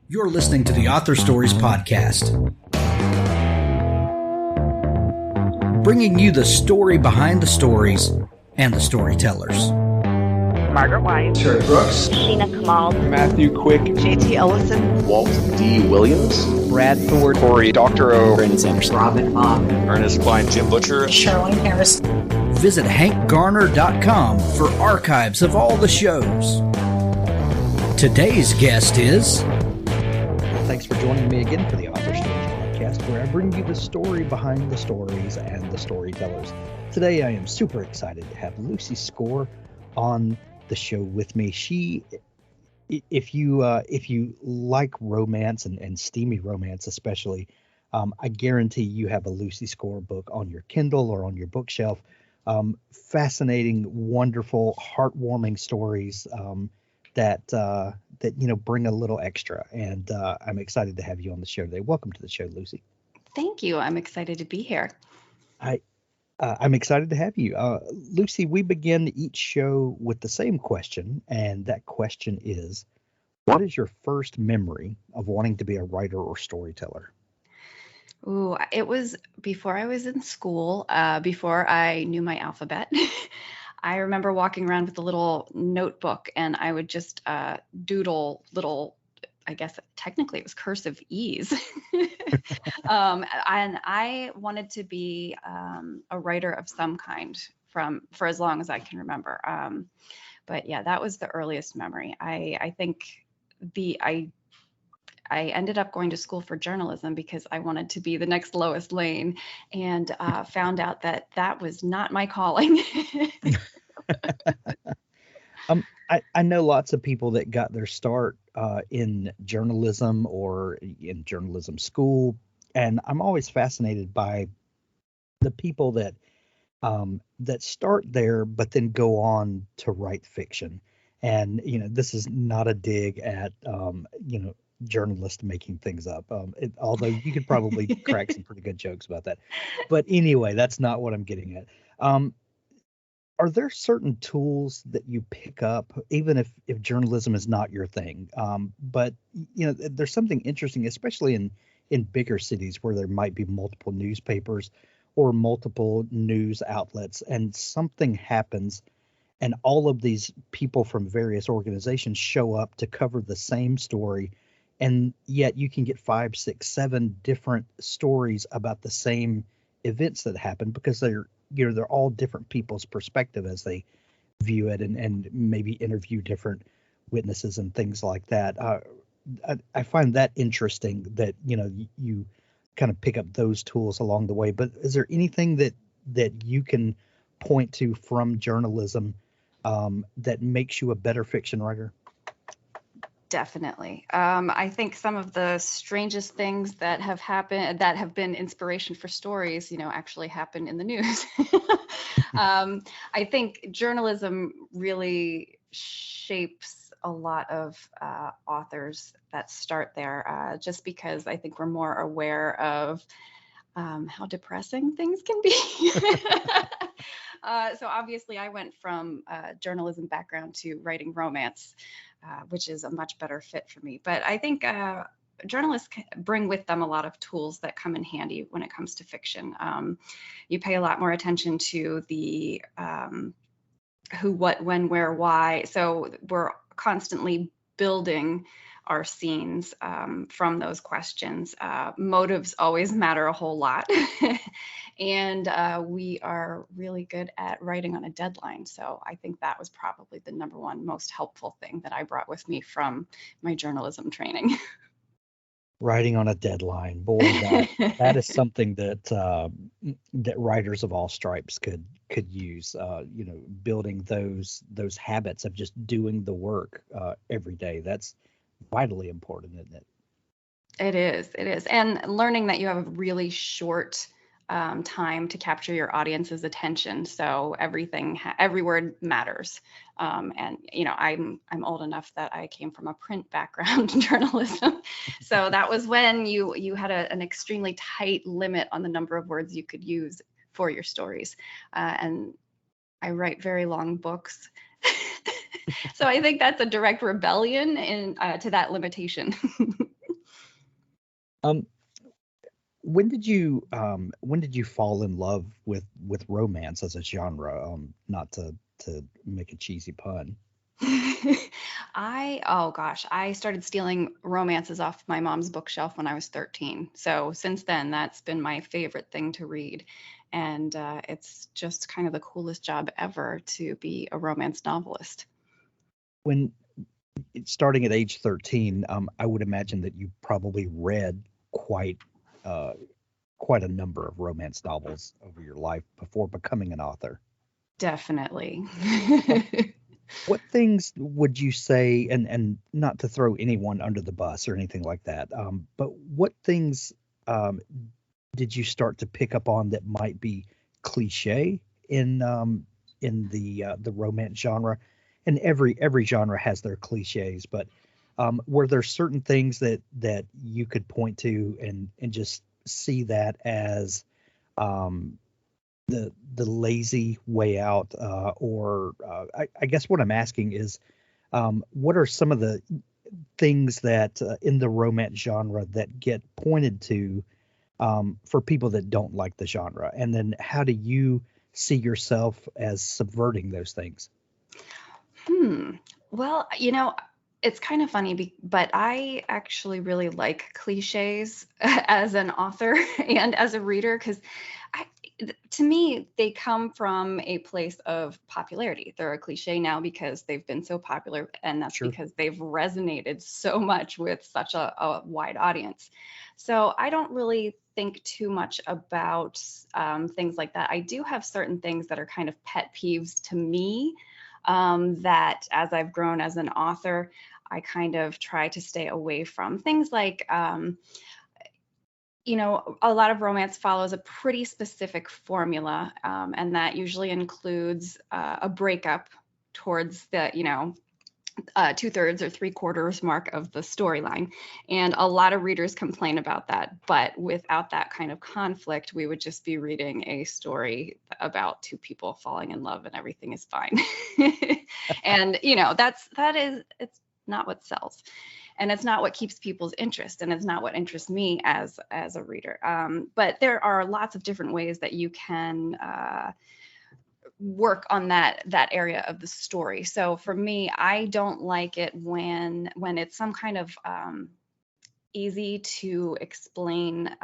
You're listening to the Author Stories Podcast, bringing you the story behind the stories and the storytellers. Margaret White, Terry Brooks, Sheena Kamal, Matthew Quick, JT Ellison, Walt D. Williams, Brad Thorn, Corey, Dr. O, Brandon Sanders, Robin Mom, Ernest Klein, Jim Butcher, Sherwin Harris. Visit hankgarner.com for archives of all the shows. Today's guest is... Thanks for joining me again for the Author Stories Podcast, where I bring you the story behind the stories and the storytellers. Today I am super excited to have Lucy Score on the show with me. She, if you like romance and steamy romance especially, I guarantee you have a Lucy Score book on your Kindle or on your bookshelf. Fascinating, wonderful, heartwarming stories that bring a little extra. And I'm excited to have you on the show today. Welcome to the show, Lucy. Thank you. I'm excited to be here. I'm excited to have you. Lucy, we begin each show with the same question, and that question is, what is your first memory of wanting to be a writer or storyteller? Ooh, it was before I was in school, before I knew my alphabet. I remember walking around with a little notebook, and I would just doodle little, I guess technically it was cursive E's. And I wanted to be a writer of some kind for as long as I can remember. But yeah, that was the earliest memory. I think I ended up going to school for journalism because I wanted to be the next Lois Lane, and found out that was not my calling. I know lots of people that got their start in journalism or in journalism school, and I'm always fascinated by the people that start there but then go on to write fiction. And this is not a dig at journalists making things up, although you could probably crack some pretty good jokes about that. But anyway, that's not what I'm getting at. Are there certain tools that you pick up, even if journalism is not your thing? But there's something interesting, especially in bigger cities where there might be multiple newspapers or multiple news outlets, and something happens, and all of these people from various organizations show up to cover the same story, and yet you can get 5, 6, 7 different stories about the same events that happen because they're all different people's perspective as they view it, and maybe interview different witnesses and things like that. I find that interesting that you kind of pick up those tools along the way. But is there anything that you can point to from journalism that makes you a better fiction writer? Definitely. I think some of the strangest things that have happened, that have been inspiration for stories, actually happen in the news. I think journalism really shapes a lot of authors that start there, just because I think we're more aware of how depressing things can be. So obviously I went from a journalism background to writing romance, which is a much better fit for me. But I think journalists bring with them a lot of tools that come in handy when it comes to fiction. You pay a lot more attention to the who, what, when, where, why. So we're constantly building our scenes from those questions. Motives always matter a whole lot. And we are really good at writing on a deadline. So I think that was probably the number one most helpful thing that I brought with me from my journalism training. Writing on a deadline, boy, that is something that writers of all stripes could use. Building those habits of just doing the work every day. That's vitally important, isn't it? It is. And learning that you have a really short time to capture your audience's attention. So every word matters. And I'm old enough that I came from a print background in journalism. So that was when you had an extremely tight limit on the number of words you could use for your stories. And I write very long books. So I think that's a direct rebellion to that limitation. Um, when did you fall in love with romance as a genre? Not to make a cheesy pun. Oh gosh, I started stealing romances off my mom's bookshelf when I was 13. So since then, that's been my favorite thing to read. And it's just kind of the coolest job ever to be a romance novelist. When starting at age 13, I would imagine that you probably read uh, quite a number of romance novels over your life before becoming an author. Definitely. What things would you say, and not to throw anyone under the bus or anything like that, but what things um, did you start to pick up on that might be cliche in the romance genre? And every genre has their cliches, but were there certain things that you could point to and just see that as um, the lazy way out, or I guess what I'm asking is, what are some of the things that in the romance genre that get pointed to for people that don't like the genre, and then how do you see yourself as subverting those things? Hmm. Well, it's kind of funny, but I actually really like cliches as an author and as a reader because to me, they come from a place of popularity. They're a cliche now because they've been so popular, and that's Sure. because they've resonated so much with such a wide audience. So I don't really think too much about things like that. I do have certain things that are kind of pet peeves to me that as I've grown as an author, I kind of try to stay away from things like, a lot of romance follows a pretty specific formula, and that usually includes a breakup towards the, 2/3 or 3/4 mark of the storyline. And a lot of readers complain about that. But without that kind of conflict, we would just be reading a story about two people falling in love and everything is fine. And, it's not what sells. And it's not what keeps people's interest, and it's not what interests me as a reader. But there are lots of different ways that you can work on that area of the story. So for me, I don't like it when it's some kind of easy to explain.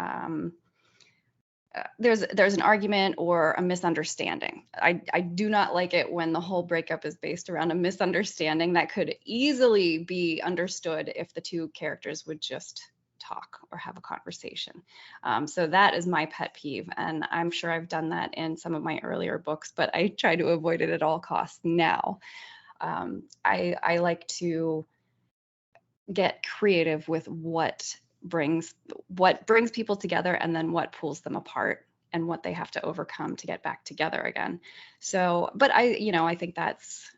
There's an argument or a misunderstanding. I do not like it when the whole breakup is based around a misunderstanding that could easily be understood if the two characters would just talk or have a conversation. So that is my pet peeve, and I'm sure I've done that in some of my earlier books, but I try to avoid it at all costs now. I like to get creative with what brings people together and then what pulls them apart and what they have to overcome to get back together again. So, but I think that's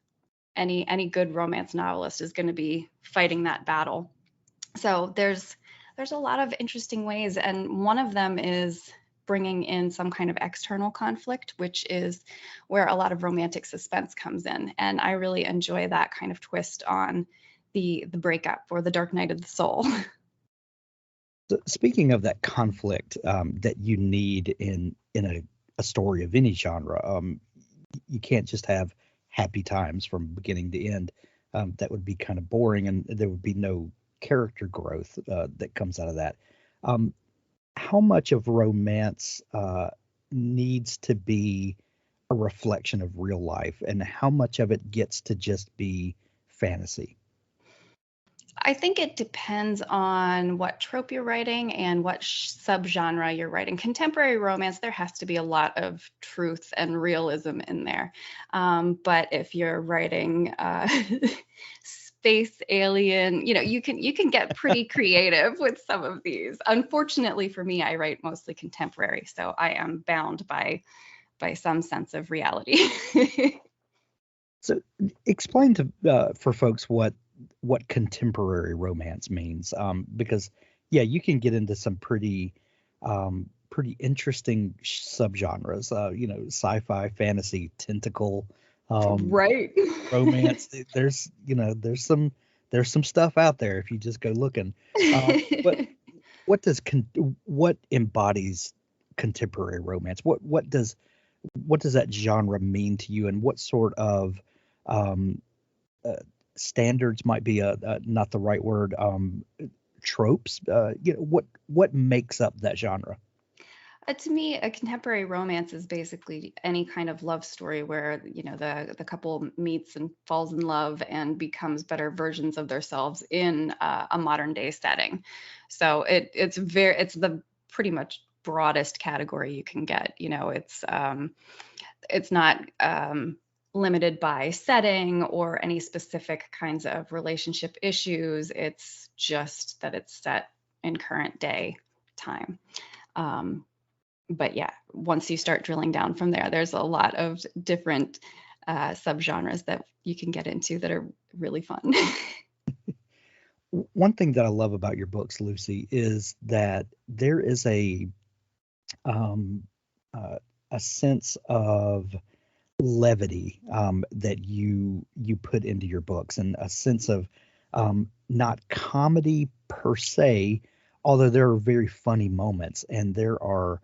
any good romance novelist is going to be fighting that battle. So there's a lot of interesting ways, and one of them is bringing in some kind of external conflict, which is where a lot of romantic suspense comes in. And I really enjoy that kind of twist on the breakup or the dark night of the soul. So speaking of that conflict that you need in a story of any genre, you can't just have happy times from beginning to end. That would be kind of boring, and there would be no character growth that comes out of that. Um, how much of romance needs to be a reflection of real life, and how much of it gets to just be fantasy? I think it depends on what trope you're writing and what subgenre you're writing. Contemporary romance, there has to be a lot of truth and realism in there. But if you're writing space alien, you can get pretty creative with some of these. Unfortunately for me, I write mostly contemporary, so I am bound by some sense of reality. So explain to for folks what contemporary romance means, because yeah, you can get into some pretty interesting subgenres, sci-fi, fantasy, tentacle, Right. romance. There's some stuff out there if you just go looking. But what embodies contemporary romance? What does that genre mean to you, and what sort of um, uh, standards might be not the right word, tropes? What makes up that genre? To me, a contemporary romance is basically any kind of love story where, the couple meets and falls in love and becomes better versions of themselves in a modern day setting. So it's the pretty much broadest category you can get. It's not limited by setting or any specific kinds of relationship issues. It's just that it's set in current day time. Um, but yeah, once you start drilling down from there, there's a lot of different subgenres that you can get into that are really fun. One thing that I love about your books, Lucy, is that there is um, a sense of levity that you put into your books, and a sense of not comedy per se, although there are very funny moments, and there are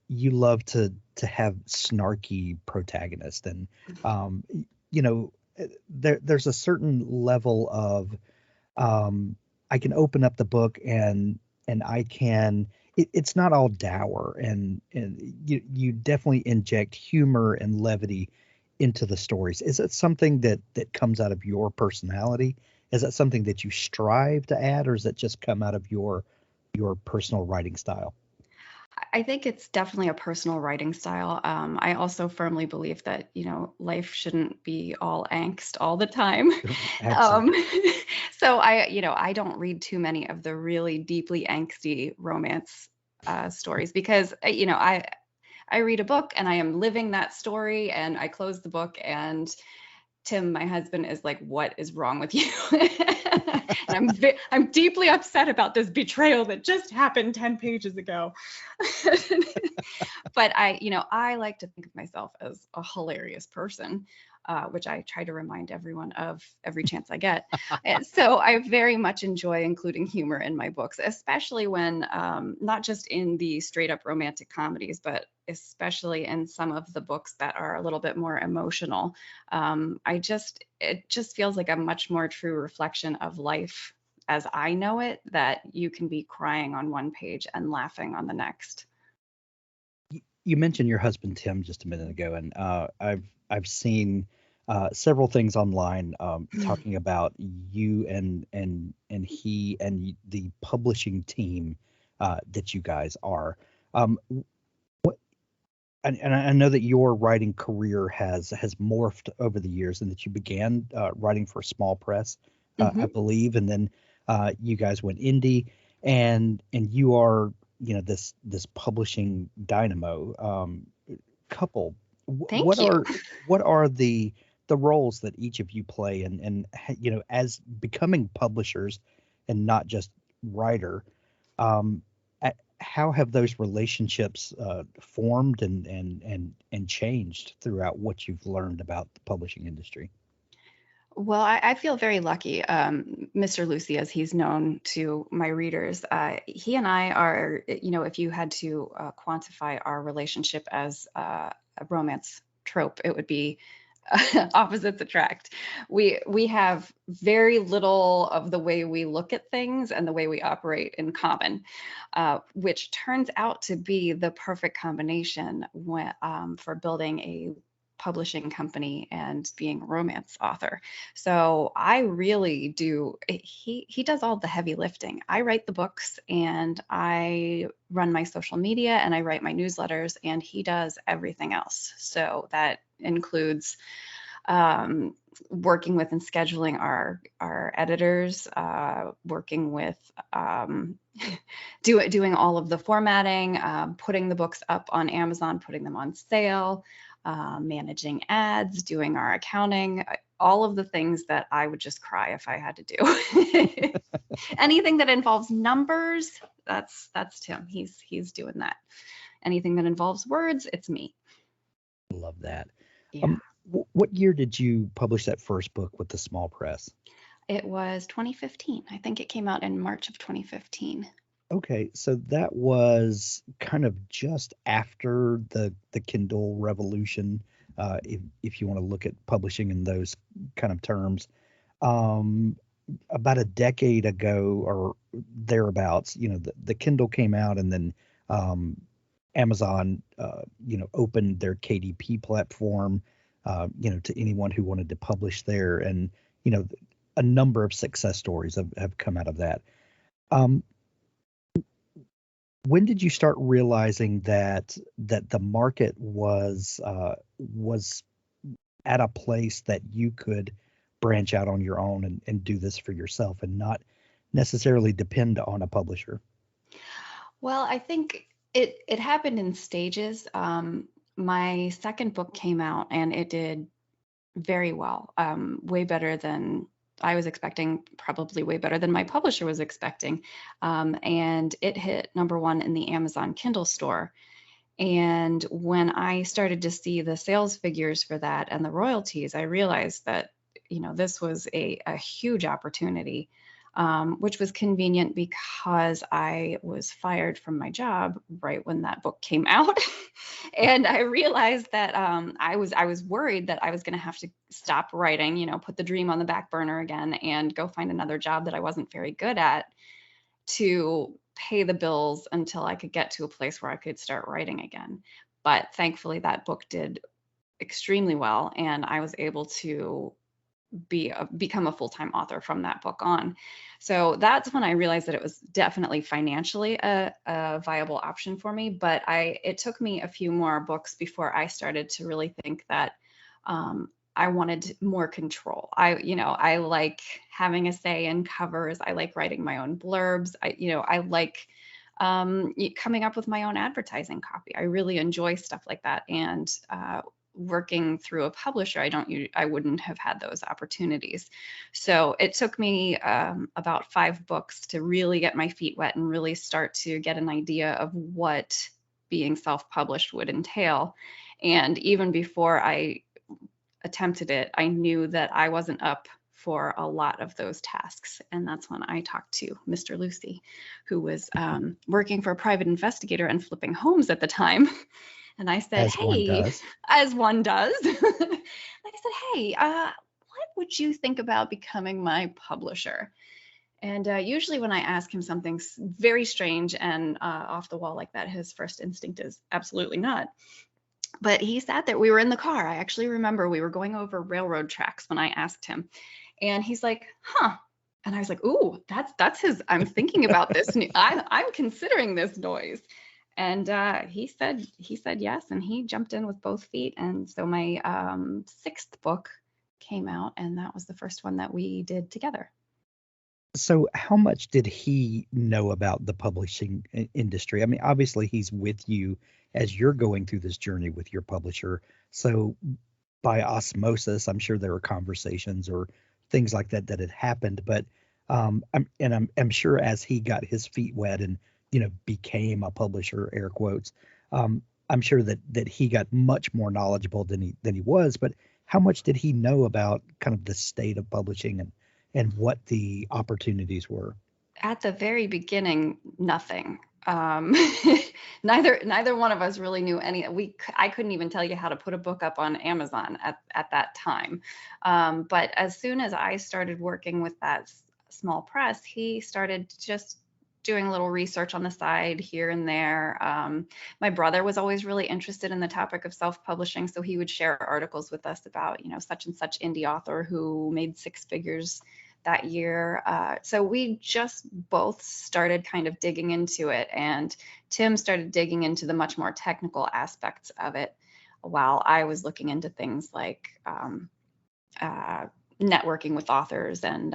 you love to have snarky protagonists, and um, you know there's a certain level of I can open up the book, and I can it's not all dour, and you definitely inject humor and levity into the stories. Is it something that comes out of your personality? Is that something that you strive to add, or does it just come out of your personal writing style? I think it's definitely a personal writing style. I also firmly believe that, life shouldn't be all angst all the time. Absolutely. Um, so I don't read too many of the really deeply angsty romance stories because, I read a book and I am living that story, and I close the book and Tim, my husband, is like, "What is wrong with you?" And I'm deeply upset about this betrayal that just happened 10 pages ago. But I like to think of myself as a hilarious person, which I try to remind everyone of every chance I get. And so I very much enjoy including humor in my books, especially when not just in the straight up romantic comedies, but especially in some of the books that are a little bit more emotional. It just feels like a much more true reflection of life as I know it, that you can be crying on one page and laughing on the next. You mentioned your husband Tim just a minute ago, and I've seen several things online talking about you and he and the publishing team that you guys are. What and I know that your writing career has morphed over the years, and that you began writing for a small press, I Hmm. believe, and then you guys went indie, and you are this publishing dynamo couple. Thank you. What are the roles that each of you play, and as becoming publishers and not just writer, um, how have those relationships formed and changed throughout what you've learned about the publishing industry? Well, I feel very lucky. Mr. Lucy, as he's known to my readers, he and I are, if you had to quantify our relationship as a romance trope, it would be opposites attract. We have very little of the way we look at things and the way we operate in common, which turns out to be the perfect combination for building a publishing company and being a romance author. So I really do. He does all the heavy lifting. I write the books and I run my social media and I write my newsletters, and he does everything else. So that includes um, working with and scheduling our editors, working with doing all of the formatting, putting the books up on Amazon, putting them on sale, managing ads, doing our accounting, all of the things that I would just cry if I had to do. Anything that involves numbers, that's Tim. He's doing that. Anything that involves words, it's me. Love that. Yeah. What year did you publish that first book with the small press? It was 2015. I think it came out in March of 2015. Okay, so that was kind of just after the Kindle revolution, if you want to look at publishing in those kind of terms. Um, about a decade ago or thereabouts, the Kindle came out, and then um, Amazon, opened their KDP platform, to anyone who wanted to publish there, and you know, a number of success stories have come out of that. Um, when did you start realizing that the market was at a place that you could branch out on your own and do this for yourself and not necessarily depend on a publisher? Well, I think it happened in stages. My second book came out and it did very well, way better than I was expecting, probably way better than my publisher was expecting. And it hit number one in the Amazon Kindle store. And when I started to see the sales figures for that and the royalties, I realized that, this was a huge opportunity, which was convenient because I was fired from my job right when that book came out. And I realized that I was worried that I was going to have to stop writing, put the dream on the back burner again and go find another job that I wasn't very good at to pay the bills until I could get to a place where I could start writing again. But thankfully, that book did extremely well, and I was able to become a full-time author from that book on. So that's when I realized that it was definitely financially a viable option for me. But it took me a few more books before I started to really think that I wanted more control. I like having a say in covers. I like writing my own blurbs. I like coming up with my own advertising copy. I really enjoy stuff like that. And working through a publisher, I wouldn't have had those opportunities. So it took me about 5 books to really get my feet wet and really start to get an idea of what being self-published would entail. And even before I attempted it, I knew that I wasn't up for a lot of those tasks. And that's when I talked to Mr. Lucy, who was working for a private investigator and flipping homes at the time. And I said, As one hey, does. as one does. I said, hey, what would you think about becoming my publisher? And usually when I ask him something very strange and off the wall like that, his first instinct is absolutely not. But he sat there. We were in the car. I actually remember we were going over railroad tracks when I asked him. And he's like, huh. And I was like, ooh, that's his, I'm thinking about this. I'm considering this noise. And he said yes, and he jumped in with both feet. And so my 6th book came out, and that was the first one that we did together. So how much did he know about the publishing industry? I mean, obviously he's with you as you're going through this journey with your publisher. So by osmosis, I'm sure there were conversations or things like that had happened. But I'm sure as he got his feet wet and became a publisher, air quotes, I'm sure that he got much more knowledgeable than he was. But how much did he know about kind of the state of publishing and what the opportunities were? At the very beginning, nothing. Neither one of us really knew any. I couldn't even tell you how to put a book up on Amazon at that time. But as soon as I started working with that small press, he started just doing a little research on the side here and there. My brother was always really interested in the topic of self-publishing, so he would share articles with us about, such and such indie author who made 6 figures that year. So we just both started kind of digging into it, and Tim started digging into the much more technical aspects of it, while I was looking into things like networking with authors and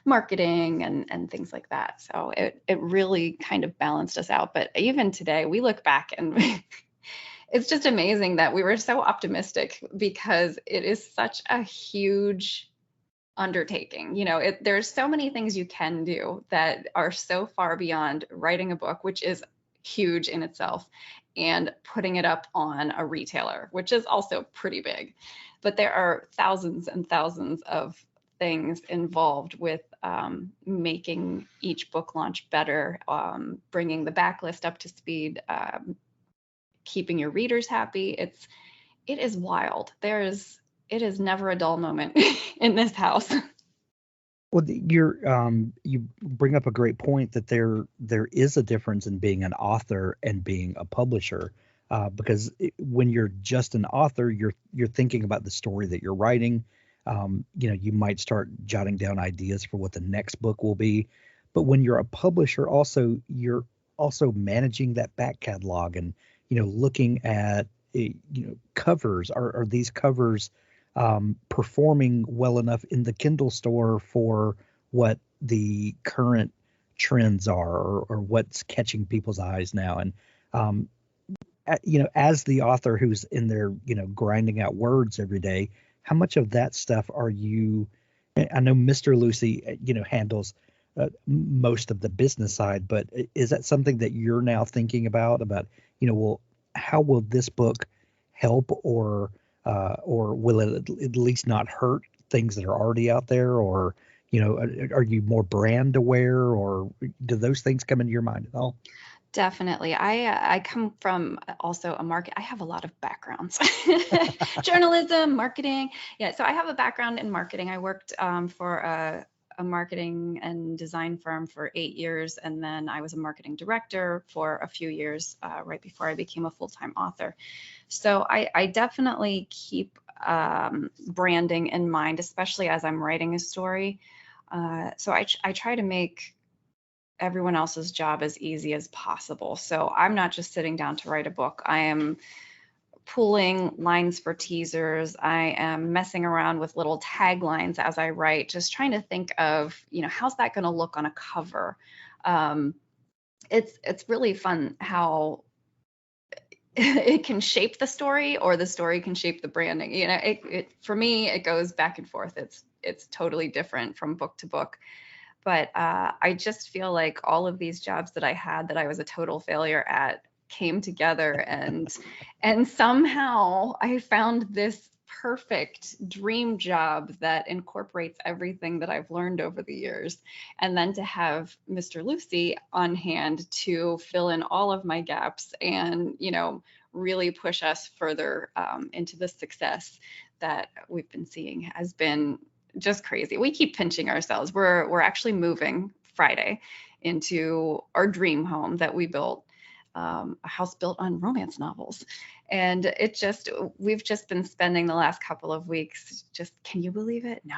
marketing and things like that. So it really kind of balanced us out. But even today, we look back and it's just amazing that we were so optimistic, because it is such a huge undertaking. There's so many things you can do that are so far beyond writing a book, which is huge in itself, and putting it up on a retailer, which is also pretty big. But there are thousands and thousands of things involved with making each book launch better, bringing the backlist up to speed, keeping your readers happy. It is wild. It is never a dull moment in this house. Well, you bring up a great point that there is a difference in being an author and being a publisher, because when you're just an author, you're thinking about the story that you're writing. You might start jotting down ideas for what the next book will be, but when you're a publisher, you're also managing that back catalog and looking at covers. Are these covers performing well enough in the Kindle store for what the current trends are, or what's catching people's eyes now? And as the author who's in there, grinding out words every day, how much of that stuff are you? I know Mr. Lucy, handles most of the business side, but is that something that you're now thinking about, well, how will this book help, or will it at least not hurt things that are already out there? Or, are you more brand aware, or do those things come into your mind at all? Definitely. I come from also a market. I have a lot of backgrounds, journalism, marketing. Yeah. So I have a background in marketing. I worked for a marketing and design firm for 8 years. And then I was a marketing director for a few years right before I became a full-time author. So I definitely keep branding in mind, especially as I'm writing a story. So I try to make everyone else's job as easy as possible. So I'm not just sitting down to write a book. I am pulling lines for teasers. I am messing around with little taglines as I write, just trying to think of, how's that going to look on a cover? It's really fun how it can shape the story, or the story can shape the branding. For me, it goes back and forth. It's totally different from book to book. But I just feel like all of these jobs that I had that I was a total failure at came together, and somehow I found this perfect dream job that incorporates everything that I've learned over the years. And then to have Mr. Lucy on hand to fill in all of my gaps and, really push us further into the success that we've been seeing has been just crazy. We keep pinching ourselves. We're actually moving Friday into our dream home that we built, a house built on romance novels. And we've just been spending the last couple of weeks can you believe it? No,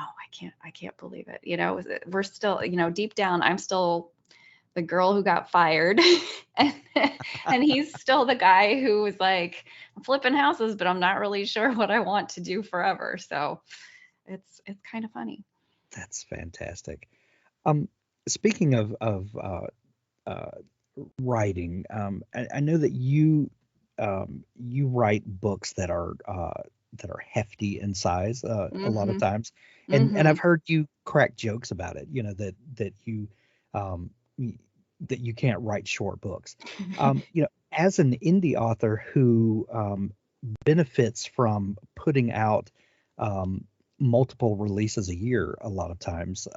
I can't believe it. We're still, deep down, I'm still the girl who got fired and he's still the guy who was like, I'm flipping houses, but I'm not really sure what I want to do forever. So it's kind of funny. That's fantastic. Speaking of writing, I know that you write books that are hefty in size a lot of times, and I've heard you crack jokes about it. That you can't write short books. As an indie author who benefits from putting out multiple releases a year a lot of times,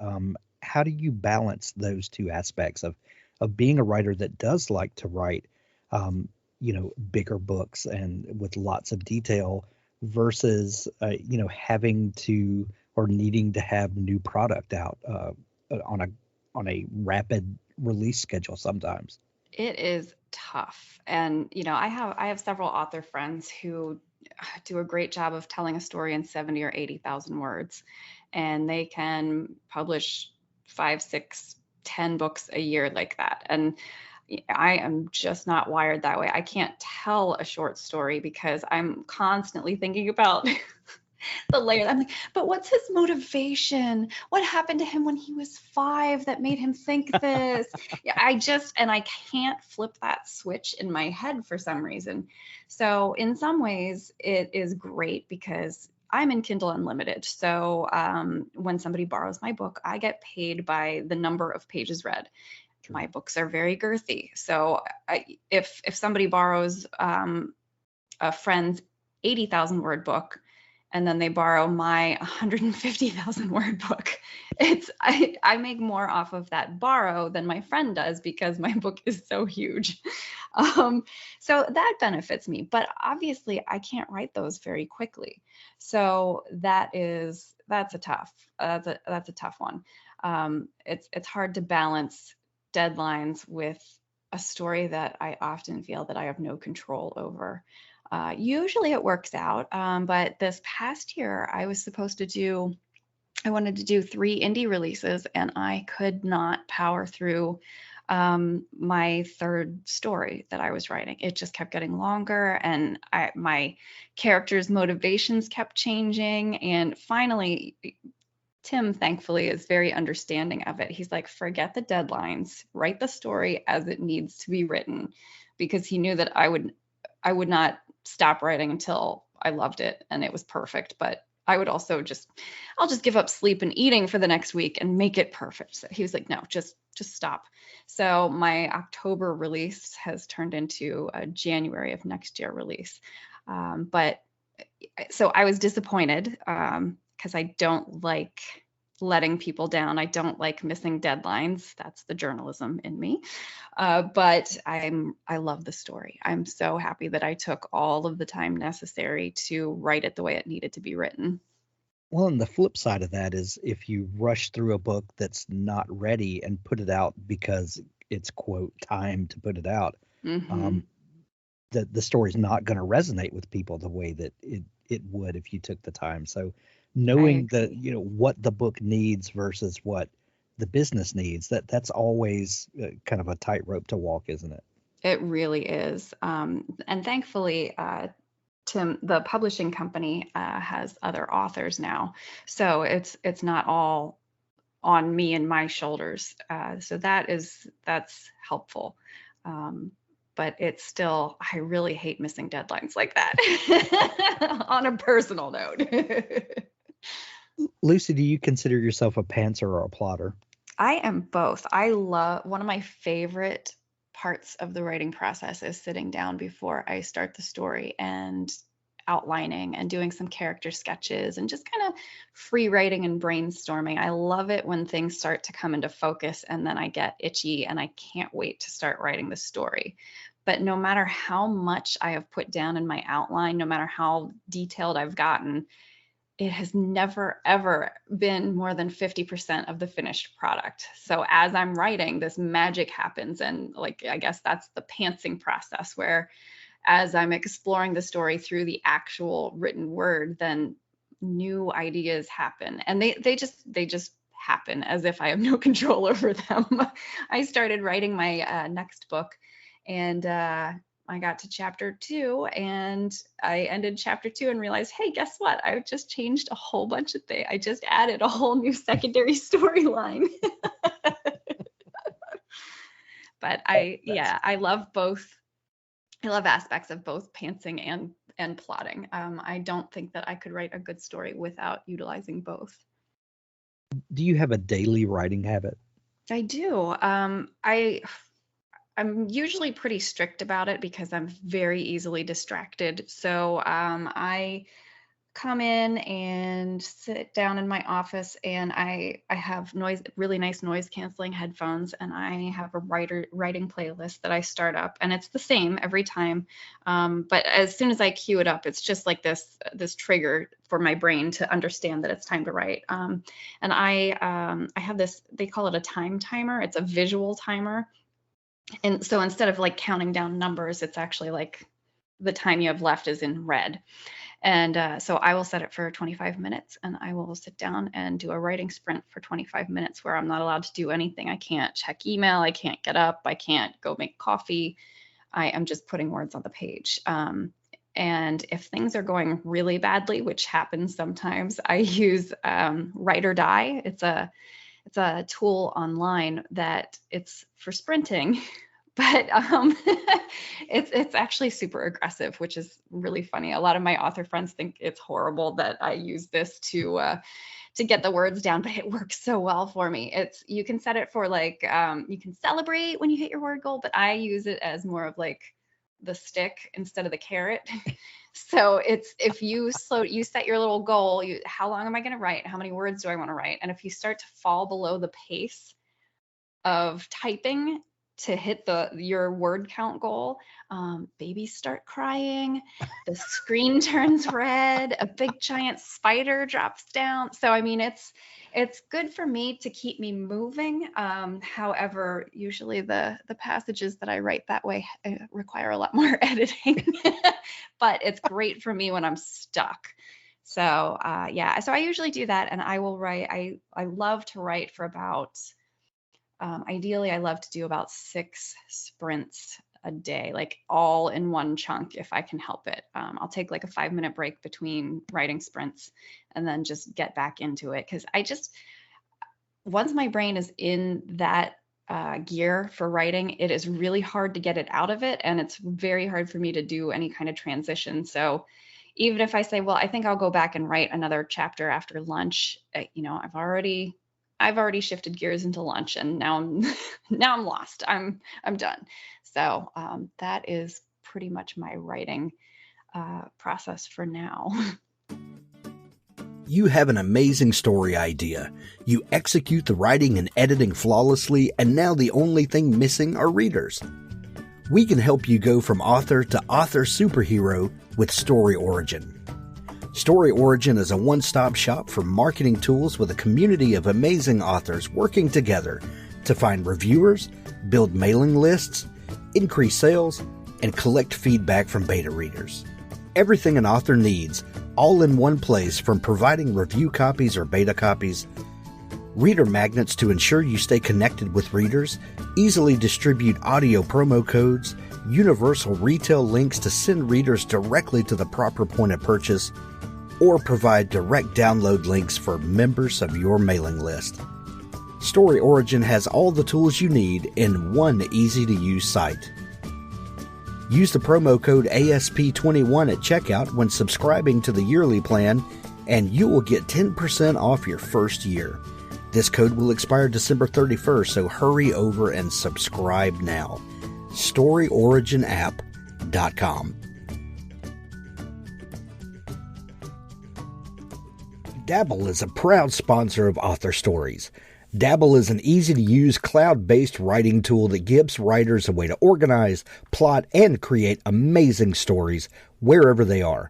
how do you balance those two aspects of being a writer that does like to write bigger books and with lots of detail versus having to or needing to have new product out on a rapid release schedule sometimes? It is tough. And I have several author friends who do a great job of telling a story in 70 or 80,000 words, and they can publish 5, 6, 10 books a year like that. And I am just not wired that way. I can't tell a short story because I'm constantly thinking about the layer. I'm like, but what's his motivation? What happened to him when he was 5 that made him think this? I can't flip that switch in my head for some reason. So in some ways it is great because I'm in Kindle Unlimited. So when somebody borrows my book, I get paid by the number of pages read. My books are very girthy. So if somebody borrows a friend's 80,000 word book, and then they borrow my 150,000 word book. I make more off of that borrow than my friend does because my book is so huge. So that benefits me, but obviously I can't write those very quickly. So that's a tough one. It's hard to balance deadlines with a story that I often feel that I have no control over. Usually it works out, but this past year I wanted to do 3 indie releases, and I could not power through my third story that I was writing. It just kept getting longer, and my characters' motivations kept changing. And finally, Tim, thankfully, is very understanding of it. He's like, forget the deadlines, write the story as it needs to be written, because he knew that I would not stop writing until I loved it and it was perfect. But I would also I'll just give up sleep and eating for the next week and make it perfect. So he was like, no, just stop. So my October release has turned into a January of next year release. But so I was disappointed because I don't like letting people down. I don't like missing deadlines. That's the journalism in me. But I love the story. I'm so happy that I took all of the time necessary to write it the way it needed to be written. Well, and the flip side of that is if you rush through a book that's not ready and put it out because it's, quote, time to put it out, the story's not going to resonate with people the way that it would if you took the time. So knowing what the book needs versus what the business needs, that's always kind of a tightrope to walk, isn't it? It really is. And thankfully, Tim, the publishing company has other authors now, so it's not all on me and my shoulders. So that's helpful. But it's still, I really hate missing deadlines like that on a personal note. Lucy, do you consider yourself a pantser or a plotter? I am both. One of my favorite parts of the writing process is sitting down before I start the story and outlining and doing some character sketches and just kind of free writing and brainstorming. I love it when things start to come into focus and then I get itchy and I can't wait to start writing the story. But no matter how much I have put down in my outline, no matter how detailed I've gotten, it has never, ever been more than 50% of the finished product. So as I'm writing, this magic happens. And I guess that's the pantsing process, where as I'm exploring the story through the actual written word, then new ideas happen. And they just happen as if I have no control over them. I started writing my next book, and I got to chapter 2 and I ended chapter 2 and realized, hey, guess what? I just changed a whole bunch of things. I just added a whole new secondary storyline. But I love both. I love aspects of both pantsing and plotting. I don't think that I could write a good story without utilizing both. Do you have a daily writing habit? I do. I'm usually pretty strict about it because I'm very easily distracted. So I come in and sit down in my office, and I have really nice noise canceling headphones, and I have a writing playlist that I start up, and it's the same every time. But as soon as I cue it up, it's just like this trigger for my brain to understand that it's time to write. And I have this, they call it a time timer. It's a visual timer. And so instead of counting down numbers, it's actually the time you have left is in red. And so I will set it for 25 minutes, and I will sit down and do a writing sprint for 25 minutes where I'm not allowed to do anything. I can't check email. I can't get up. I can't go make coffee. I am just putting words on the page. And if things are going really badly, which happens sometimes, I use Write or Die. It's a tool online that it's for sprinting, but it's actually super aggressive, which is really funny. A lot of my author friends think it's horrible that I use this to get the words down, but it works so well for me. You can set it for you can celebrate when you hit your word goal, but I use it as more of the stick instead of the carrot. So it's, if you set your little goal, how long am I going to write? How many words do I want to write? And if you start to fall below the pace of typing to hit your word count goal, babies start crying, the screen turns red, a big giant spider drops down. So I mean, it's good for me to keep me moving. However, usually the passages that I write that way require a lot more editing, but it's great for me when I'm stuck. So yeah, so I usually do that, and I will write. I love to write for about, ideally, I love to do about 6 sprints a day, like all in one chunk if I can help it. I'll take like a 5-minute break between writing sprints and then just get back into it. Because once my brain is in that gear for writing, it is really hard to get it out of it. And it's very hard for me to do any kind of transition. So even if I say, well, I think I'll go back and write another chapter after lunch, I've already shifted gears into lunch, and now I'm lost. I'm done. So that is pretty much my writing process for now. You have an amazing story idea. You execute the writing and editing flawlessly, and now the only thing missing are readers. We can help you go from author to author superhero with Story Origin. Story Origin is a one-stop shop for marketing tools with a community of amazing authors working together to find reviewers, build mailing lists, increase sales, and collect feedback from beta readers. Everything an author needs, all in one place, from providing review copies or beta copies, reader magnets to ensure you stay connected with readers, easily distribute audio promo codes, universal retail links to send readers directly to the proper point of purchase, or provide direct download links for members of your mailing list. Story Origin has all the tools you need in one easy-to-use site. Use the promo code ASP21 at checkout when subscribing to the yearly plan, and you will get 10% off your first year. This code will expire December 31st, so hurry over and subscribe now. StoryOriginApp.com. Dabble is a proud sponsor of Author Stories. Dabble is an easy-to-use cloud-based writing tool that gives writers a way to organize, plot, and create amazing stories wherever they are.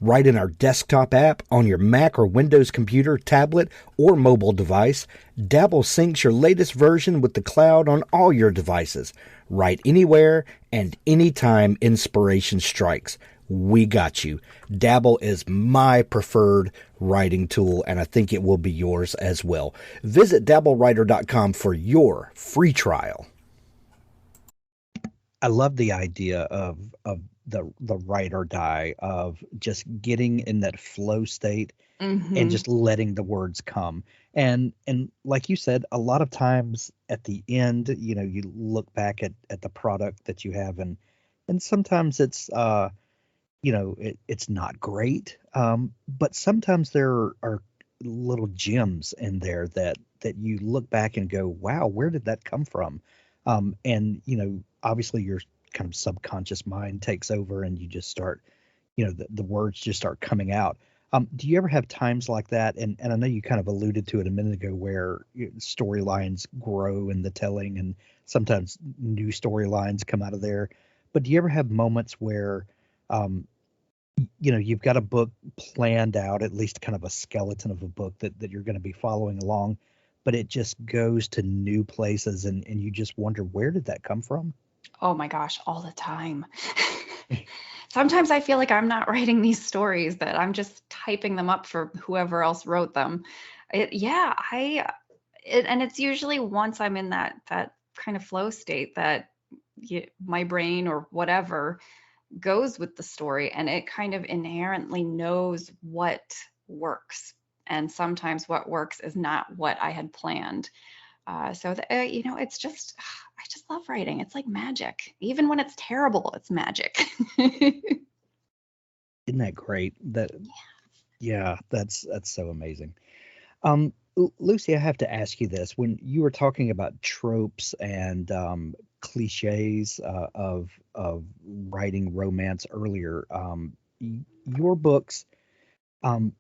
Write in our desktop app, on your Mac or Windows computer, tablet, or mobile device. Dabble syncs your latest version with the cloud on all your devices. Write anywhere and anytime inspiration strikes. We got you. Dabble is my preferred writing tool, and I think it will be yours as well. Visit dabblewriter.com for your free trial. I love the idea of the write or die, of just getting in that flow state and just letting the words come. And like you said, a lot of times at the end, you look back at the product that you have, and sometimes it's it's not great. But sometimes there are little gems in there that you look back and go, wow, where did that come from? And obviously your kind of subconscious mind takes over, and you just start, the words just start coming out. Do you ever have times like that? And I know you kind of alluded to it a minute ago, where storylines grow in the telling, and sometimes new storylines come out of there. But do you ever have moments where, you've got a book planned out, at least kind of a skeleton of a book that you're going to be following along, but it just goes to new places, and you just wonder, where did that come from? Oh my gosh, all the time. Sometimes I feel like I'm not writing these stories, that I'm just typing them up for whoever else wrote them. And it's usually once I'm in that kind of flow state that my brain or whatever goes with the story, and it kind of inherently knows what works. And sometimes what works is not what I had planned. It's just, I just love writing. It's like magic. Even when it's terrible, it's magic. Isn't that great? Yeah, that's so amazing. Lucy, I have to ask you this. When you were talking about tropes and cliches of writing romance earlier. Your books, um,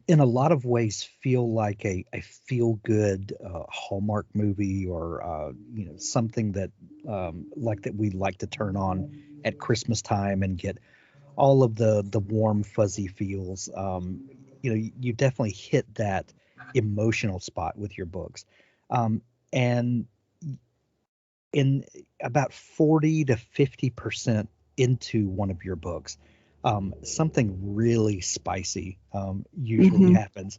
in a lot of ways, feel like a feel good Hallmark movie, or something that like that we like to turn on at Christmas time and get all of the warm fuzzy feels. You definitely hit that emotional spot with your books, and in about 40 to 50% into one of your books, something really spicy usually Mhm. happens.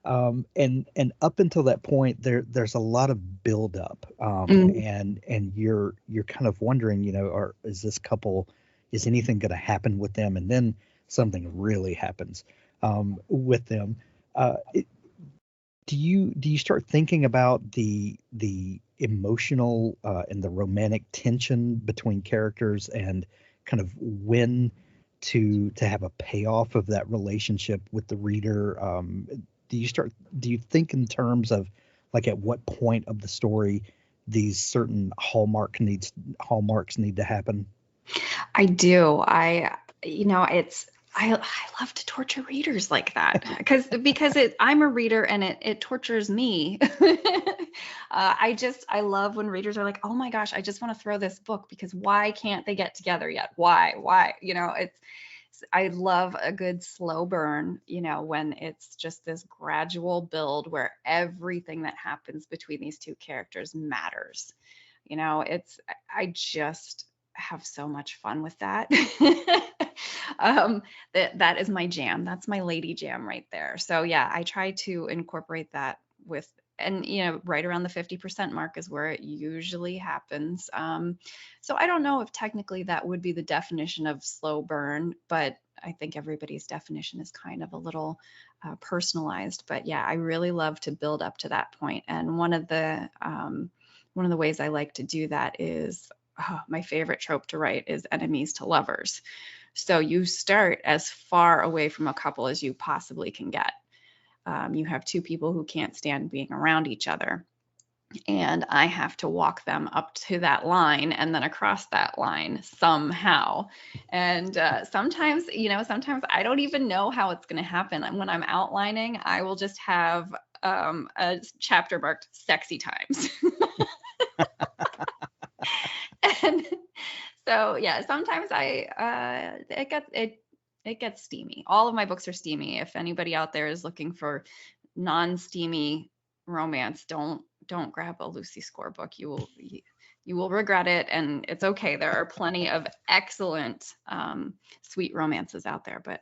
And up until that point, there's a lot of buildup, Mm. and you're kind of wondering, or is this couple, is anything going to happen with them? And then something really happens with them. Do you start thinking about the emotional and the romantic tension between characters, and kind of when to have a payoff of that relationship with the reader? Do you think in terms of, like, at what point of the story these certain hallmarks need to happen? I do. I love to torture readers like that because I'm a reader and it tortures me. I love when readers are like, oh my gosh, I just want to throw this book because why can't they get together yet? Why? I love a good slow burn, when it's just this gradual build where everything that happens between these two characters matters. I just have so much fun with that. That is my jam. That's my lady jam right there. So yeah, I try to incorporate that with, and right around the 50% mark is where it usually happens. So I don't know if technically that would be the definition of slow burn, but I think everybody's definition is kind of a little personalized. But yeah, I really love to build up to that point. And one of the ways I like to do that is, my favorite trope to write is enemies to lovers. So you start as far away from a couple as you possibly can get. You have two people who can't stand being around each other, and I have to walk them up to that line and then across that line somehow. And sometimes I don't even know how it's going to happen. And when I'm outlining, I will just have a chapter marked "sexy times." And so yeah, sometimes it gets steamy. All of my books are steamy. If anybody out there is looking for non-steamy romance, don't grab a Lucy Score book. You will regret it, and it's okay. There are plenty of excellent sweet romances out there, but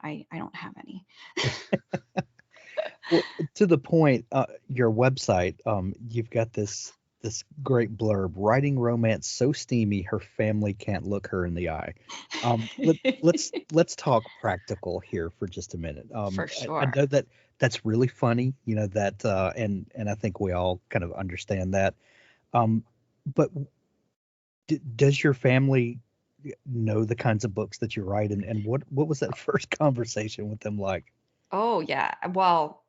I don't have any. Well, to the point, your website, you've got this great blurb: writing romance so steamy her family can't look her in the eye. Let's talk practical here for just a minute. For I sure. know that that's really funny, that, and I think we all kind of understand that. But does your family know the kinds of books that you write, and what was that first conversation with them like? Oh yeah. Well,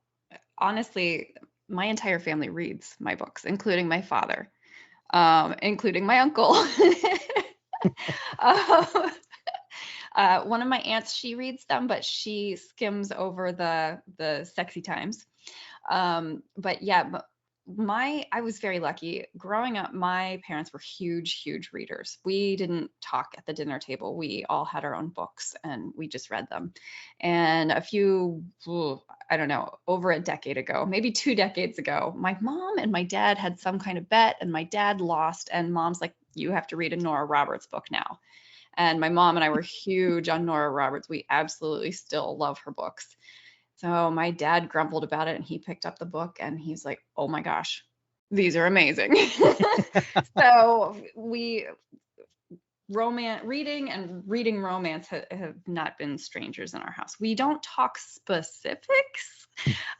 honestly, my entire family reads my books, including my father, including my uncle. Um, one of my aunts, she reads them, but she skims over the sexy times. But yeah, I was very lucky. Growing up, my parents were huge readers. We didn't talk at the dinner table. We all had our own books and we just read them. And I don't know, over a decade ago, maybe 2 decades ago, my mom and my dad had some kind of bet, and my dad lost, and mom's like, you have to read a Nora Roberts book now. And my mom and I were huge on Nora Roberts. We absolutely still love her books. So my dad grumbled about it, and he picked up the book and he's like, oh my gosh, these are amazing. So reading and reading romance have not been strangers in our house. We don't talk specifics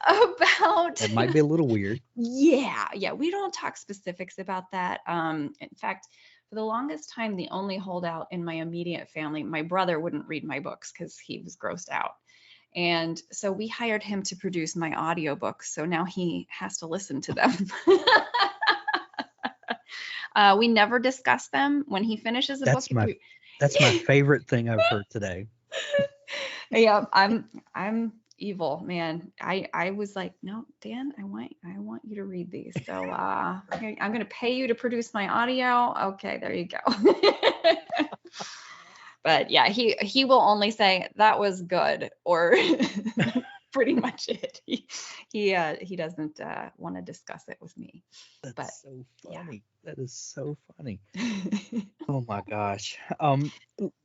about. It might be a little weird. Yeah, we don't talk specifics about that. In fact, for the longest time, the only holdout in my immediate family, my brother wouldn't read my books because he was grossed out. And so we hired him to produce my audiobooks. So now he has to listen to them. We never discuss them. When he finishes a book, That's my favorite thing I've heard today. Yeah, I'm evil, man. I was like, no, Dan, I want you to read these. So here, I'm gonna pay you to produce my audio. Okay, there you go. But yeah, he will only say that was good, or pretty much it. He doesn't want to discuss it with me. That's so funny. Yeah. That is so funny. Oh my gosh.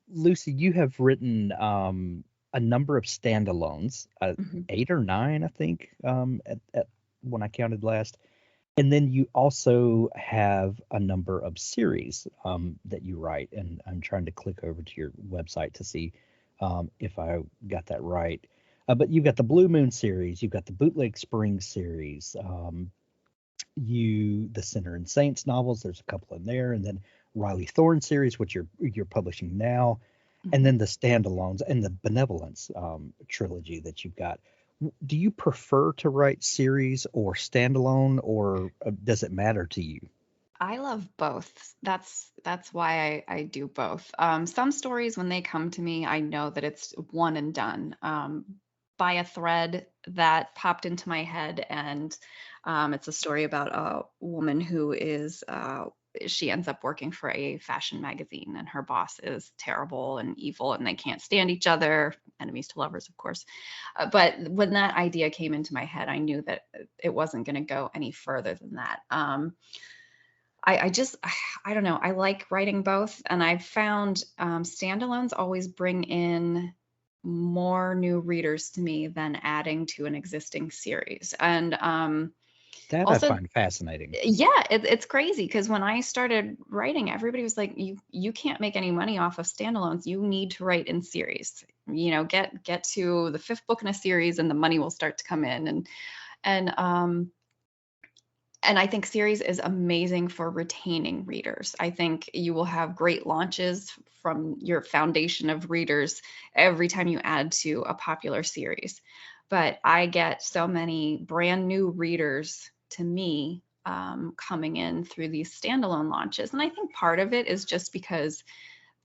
Lucy, you have written a number of standalones, Mhm. 8 or 9, I think, at when I counted last. And then you also have a number of series that you write, and I'm trying to click over to your website to see if I got that right. But you've got the Blue Moon series, you've got the Bootleg Spring series, the Sinner and Saints novels. There's a couple in there, and then Riley Thorn series, which you're publishing now, and then the standalones and the Benevolence trilogy that you've got. Do you prefer to write series or standalone, or does it matter to you? I love both. That's why I do both. Some stories, when they come to me, I know that it's one and done. By a thread that popped into my head, and it's a story about a woman who is she ends up working for a fashion magazine, and her boss is terrible and evil, and they can't stand each other. Enemies to lovers, of course. But when that idea came into my head, I knew that it wasn't going to go any further than that. I just, I don't know. I like writing both, and I've found standalones always bring in more new readers to me than adding to an existing series. And That I also, find fascinating. yeah, it's crazy, because when I started writing, everybody was like, you can't make any money off of standalones. You need to write in series. Get to the 5th book in a series, and the money will start to come in. And I think series is amazing for retaining readers. I think you will have great launches from your foundation of readers every time you add to a popular series. But I get so many brand new readers to me coming in through these standalone launches. And I think part of it is just because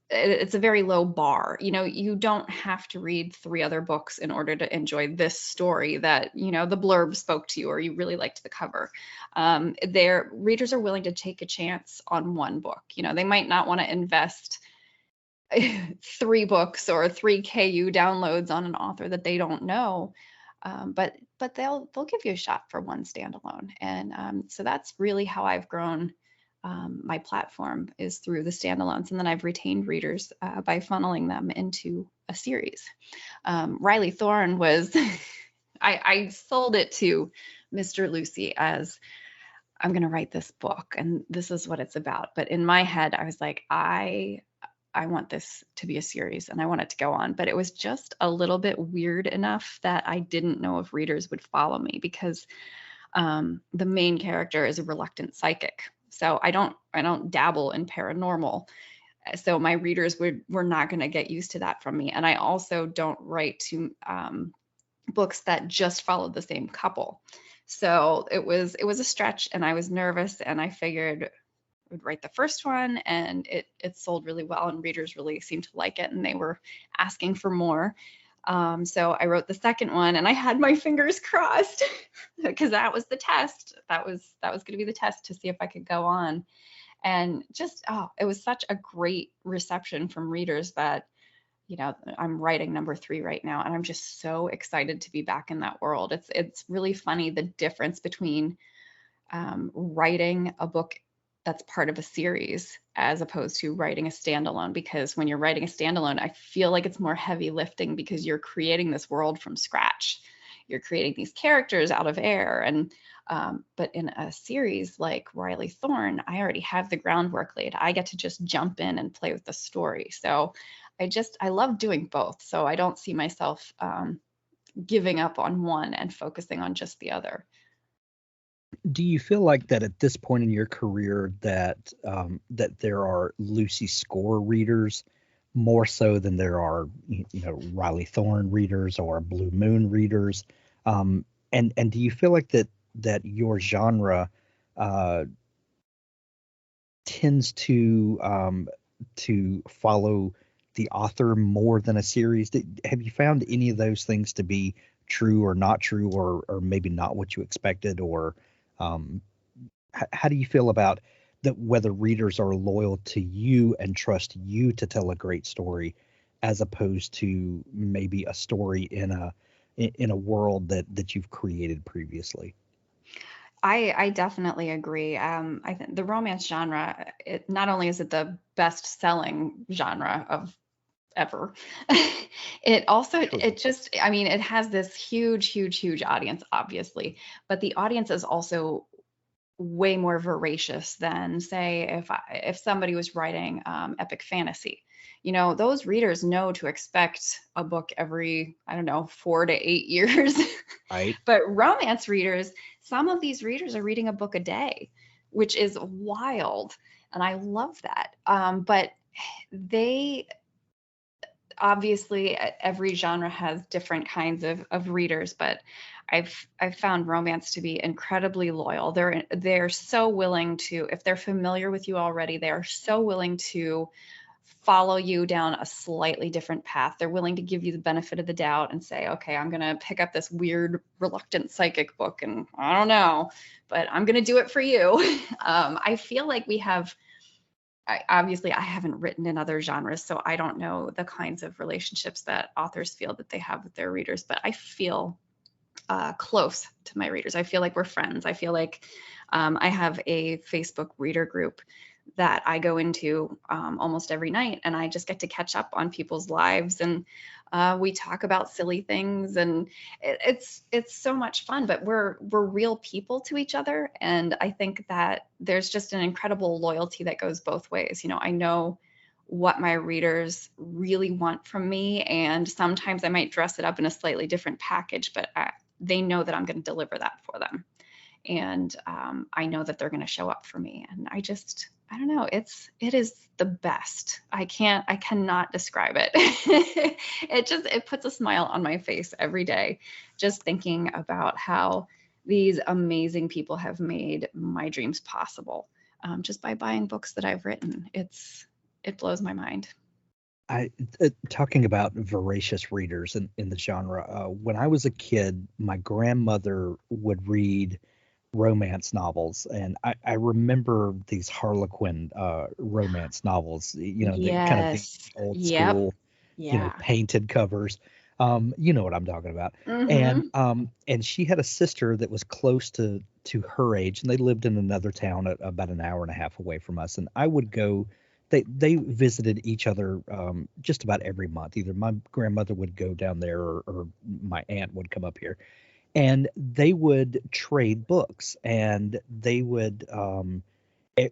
it's a very low bar. You don't have to read 3 other books in order to enjoy this story that, the blurb spoke to you or you really liked the cover. Their readers are willing to take a chance on one book. They might not want to invest 3 books or 3 KU downloads on an author that they don't know. But they'll give you a shot for one standalone. And so that's really how I've grown my platform, is through the standalones. And then I've retained readers by funneling them into a series. Riley Thorn was, I sold it to Mr. Lucy as, I'm going to write this book and this is what it's about. But in my head, I was like, I want this to be a series and I want it to go on. But it was just a little bit weird enough that I didn't know if readers would follow me, because the main character is a reluctant psychic. So I don't dabble in paranormal. So my readers were not going to get used to that from me. And I also don't write to books that just followed the same couple. So it was a stretch, and I was nervous, and I figured I would write the first one, and it sold really well, and readers really seemed to like it, and they were asking for more. So I wrote the second one, and I had my fingers crossed because that was the test. That was going to be the test to see if I could go on. And just, it was such a great reception from readers that, I'm writing number 3 right now, and I'm just so excited to be back in that world. It's really funny, the difference between writing a book that's part of a series as opposed to writing a standalone. Because when you're writing a standalone, I feel like it's more heavy lifting, because you're creating this world from scratch. You're creating these characters out of air. And but in a series like Riley Thorn, I already have the groundwork laid. I get to just jump in and play with the story. So I love doing both. So I don't see myself giving up on one and focusing on just the other. Do you feel like that at this point in your career that there are Lucy Score readers more so than there are Riley Thorn readers or Blue Moon readers, and do you feel like that your genre tends to follow the author more than a series. Have you found any of those things to be true or not true, or maybe not what you expected? Or how do you feel about that, whether readers are loyal to you and trust you to tell a great story, as opposed to maybe a story in a world that you've created previously? I definitely agree. I think the romance genre, it not only is it the best-selling genre of ever, it also it just I mean it has this huge audience, obviously, but the audience is also way more voracious than, say, if somebody was writing epic fantasy. Those readers know to expect a book every, I don't know, 4 to 8 years. Right. But romance readers, some of these readers are reading a book a day, which is wild. And I love that. But they obviously, every genre has different kinds of readers, but I've found romance to be incredibly loyal. They're so willing to, if they're familiar with you already, they are so willing to follow you down a slightly different path. They're willing to give you the benefit of the doubt and say, okay, I'm going to pick up this weird, reluctant psychic book, and I don't know, but I'm going to do it for you. I feel like we have, obviously, I haven't written in other genres, so I don't know the kinds of relationships that authors feel that they have with their readers, but I feel close to my readers. I feel like we're friends. I feel like I have a Facebook reader group that I go into almost every night, and I just get to catch up on people's lives, and we talk about silly things, and it's so much fun. But we're real people to each other, and I think that there's just an incredible loyalty that goes both ways. I know what my readers really want from me, and sometimes I might dress it up in a slightly different package, but they know that I'm going to deliver that for them. And I know that they're going to show up for me. And I don't know, it is the best. I cannot describe it. It puts a smile on my face every day, just thinking about how these amazing people have made my dreams possible, just by buying books that I've written. It blows my mind. Talking about voracious readers in the genre, when I was a kid, my grandmother would read romance novels, and I remember these Harlequin romance novels, the kind of the Yes. old Yep. school, Yeah. painted covers. You know what I'm talking about. Mm-hmm. And she had a sister that was close to her age, and they lived in another town about an hour and a half away from us. And I would go. They visited each other just about every month. Either my grandmother would go down there, or my aunt would come up here, and they would trade books. And they would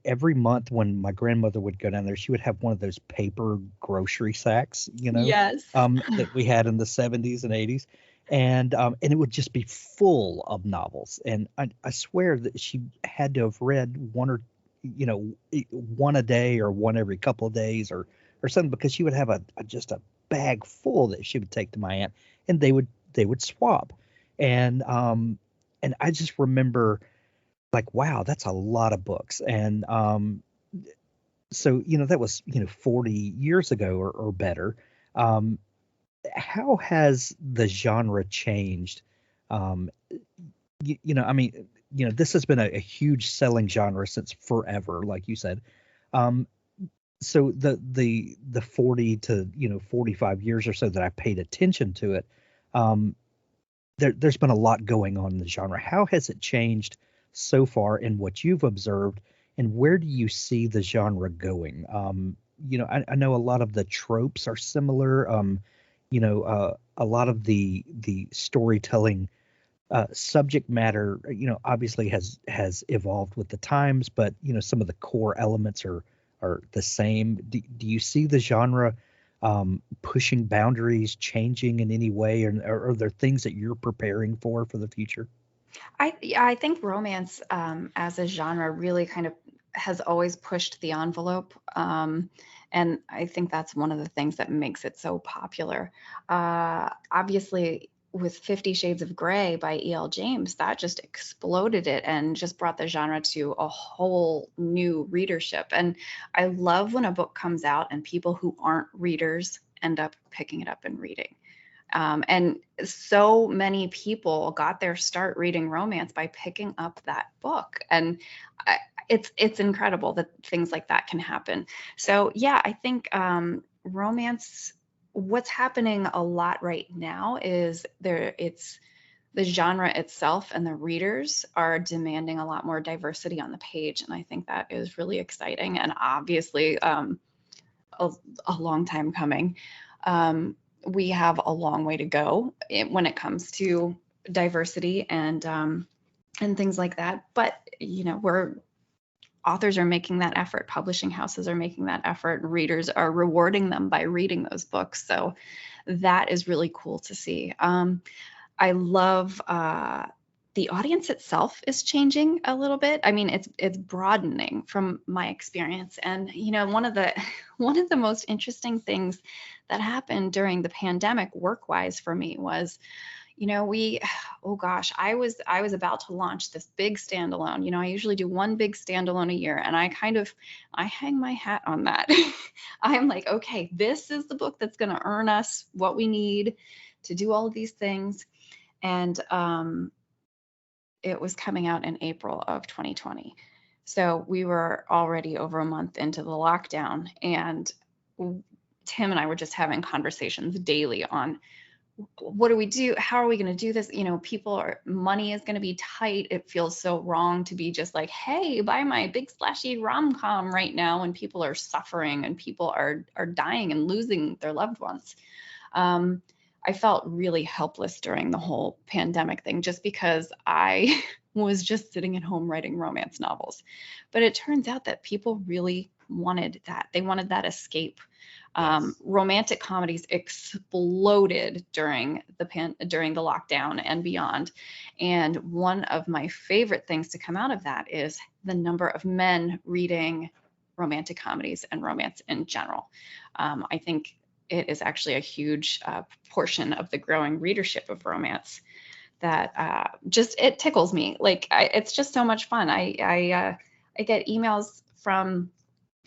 every month when my grandmother would go down there, she would have one of those paper grocery sacks, Yes. that we had in the 70s and 80s. And it would just be full of novels. And I swear that she had to have read one a day, or one every couple of days, or something, because she would have just a bag full that she would take to my aunt, and they would swap. And I just remember, like, wow, that's a lot of books. And so that was 40 years ago, or better. How has the genre changed? I mean, this has been a huge selling genre since forever, like you said. So the 40 to 45 years or so that I paid attention to it, there's been a lot going on in the genre. How has it changed so far in what you've observed, and where do you see the genre going? I know a lot of the tropes are similar. A lot of the storytelling subject matter, obviously has evolved with the times, but some of the core elements are the same. Do you see the genre pushing boundaries, changing in any way, or are there things that you're preparing for the future? I think romance as a genre really kind of has always pushed the envelope. And I think that's one of the things that makes it so popular. Obviously, with 50 Shades of Grey by E.L. James, that just exploded it and just brought the genre to a whole new readership. And I love when a book comes out and people who aren't readers end up picking it up and reading. And so many people got their start reading romance by picking up that book. And it's incredible that things like that can happen. So yeah, I think romance, what's happening a lot right now is it's the genre itself and the readers are demanding a lot more diversity on the page. And I think that is really exciting and obviously a long time coming. We have a long way to go when it comes to diversity and things like that. But, authors are making that effort, publishing houses are making that effort, readers are rewarding them by reading those books. So that is really cool to see. I love the audience itself is changing a little bit. I mean, it's broadening from my experience. And one of the most interesting things that happened during the pandemic work-wise for me was, I was about to launch this big standalone. I usually do one big standalone a year, and I hang my hat on that. I'm like, okay, this is the book that's going to earn us what we need to do all of these things. And it was coming out in April of 2020. So we were already over a month into the lockdown, and Tim and I were just having conversations daily on what do we do? How are we going to do this? Money is going to be tight. It feels so wrong to be just like, hey, buy my big splashy rom-com right now when people are suffering and people are dying and losing their loved ones. I felt really helpless during the whole pandemic thing just because I was just sitting at home writing romance novels. But it turns out that people really wanted that. They wanted that escape. Yes. Romantic comedies exploded during the lockdown and beyond. And one of my favorite things to come out of that is the number of men reading romantic comedies and romance in general. I think it is actually a huge portion of the growing readership of romance that it tickles me. It's just so much fun. I get emails from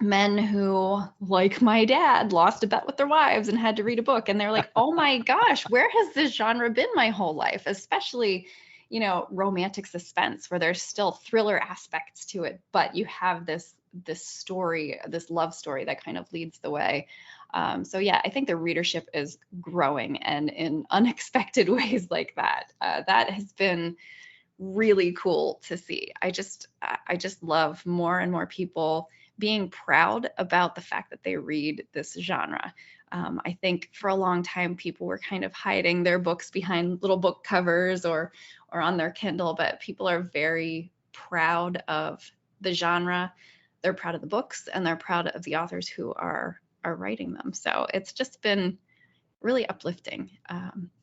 men who, like my dad, lost a bet with their wives and had to read a book. And they're like, oh my gosh, where has this genre been my whole life? Especially, romantic suspense where there's still thriller aspects to it, but you have this story, this love story that kind of leads the way. So yeah, I think the readership is growing and in unexpected ways like that. That has been really cool to see. I just love more and more people being proud about the fact that they read this genre. I think for a long time, people were kind of hiding their books behind little book covers or on their Kindle, but people are very proud of the genre. They're proud of the books and they're proud of the authors who are writing them. So it's just been really uplifting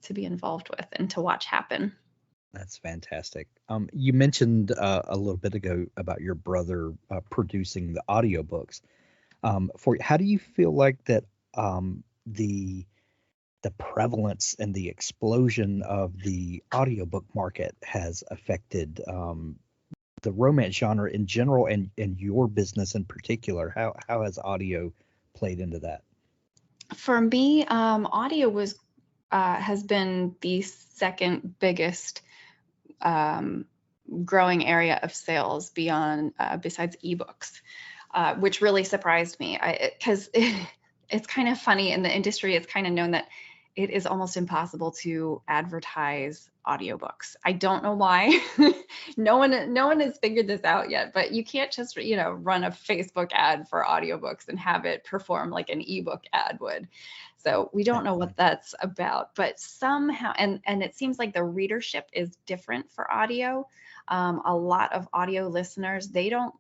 to be involved with and to watch happen. That's fantastic. You mentioned a little bit ago about your brother producing the audiobooks. How do you feel like that the prevalence and the explosion of the audiobook market has affected the romance genre in general and your business in particular? How has audio played into that? For me, audio has been the second biggest growing area of sales besides ebooks, which really surprised me. Because it's kind of funny in the industry. It's kind of known that it is almost impossible to advertise audiobooks. I don't know why. No one has figured this out yet, but you can't just, run a Facebook ad for audiobooks and have it perform like an ebook ad would. So we don't know what that's about, but somehow, and it seems like the readership is different for audio. A lot of audio listeners, they don't